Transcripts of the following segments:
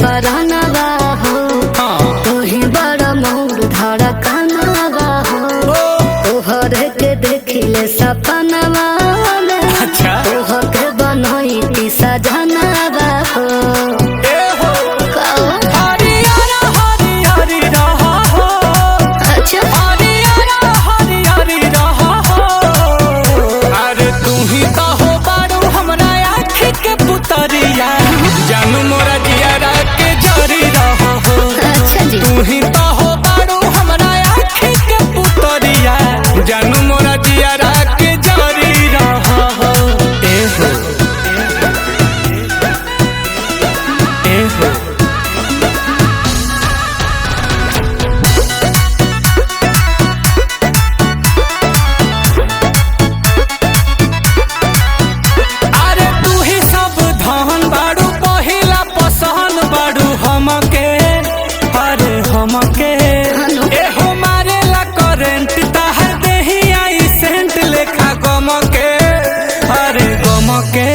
परानवा हो तू ही बड़ा मोर धड़कनवा हो तोहर के देखिले सपनवा तोहर के बनई सजनवा हो जानू मोरा जियारा के जरी रहा हो। अच्छा जी तू ही तो हो बारू हमरा आँखी के पुतरिया जानू मोरा जियारा के जरी रहा हो। ए हो ए हो अरे तू ही सब धन बारू पहिला पसंद बारू हमके अरे हमके ए हो मारेला करेंट ताहर देही आई सेंट लेखा गमके अरे गमके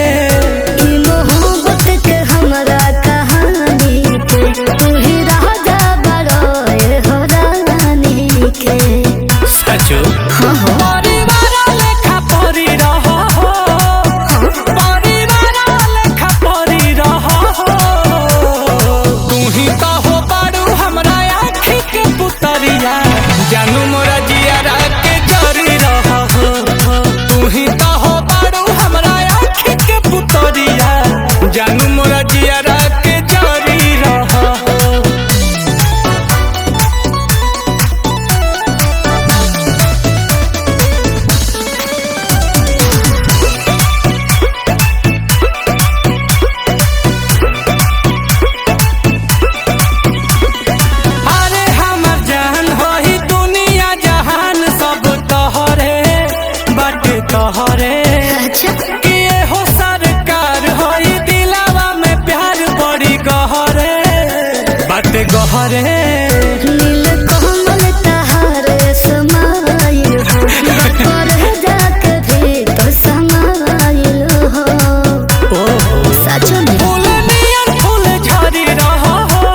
ई मोहब्बत के हमरा कहानी के तू ही राजा बड़ो ए हो रानी के सचो हाँ हो परिवार लेखा परी रहा हो परिवार लेखा परी रहा हो। तू ही तो हो बारू हमरा आँखी के पुतरिया जानू मोरा जियारा के जरी रहा हो। तू ही तो हो बारू हमरा आँखी के पुतरिया जानू मोरा जियारा के जरी रहा हो। अरे हमर जान होई दुनिया जहान सब तोहरे बाटे तोहरे अच्छा कि हो सरकार होई दिलावा में प्यार बड़ी गहरे बाटे गहरे नील कमल तहारे समाइल हो बकर जाके भी तो समाइल हो सचो में फूल नियन फूल झरी रहा हो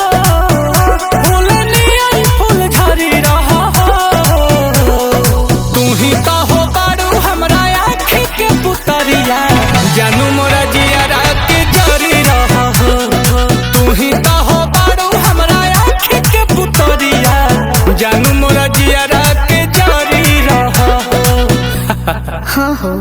फूल नियन फूल झरी रहा हो। तू ही तो हो बारू हमरा आँखी के पुतरिया जानू मोरा जियारा के जरी रहा हो। तू ही तो हो बारू हमरा आँखी के पुतरिया जानू मोरा जियारा के जरी रहा हो। हाँ हो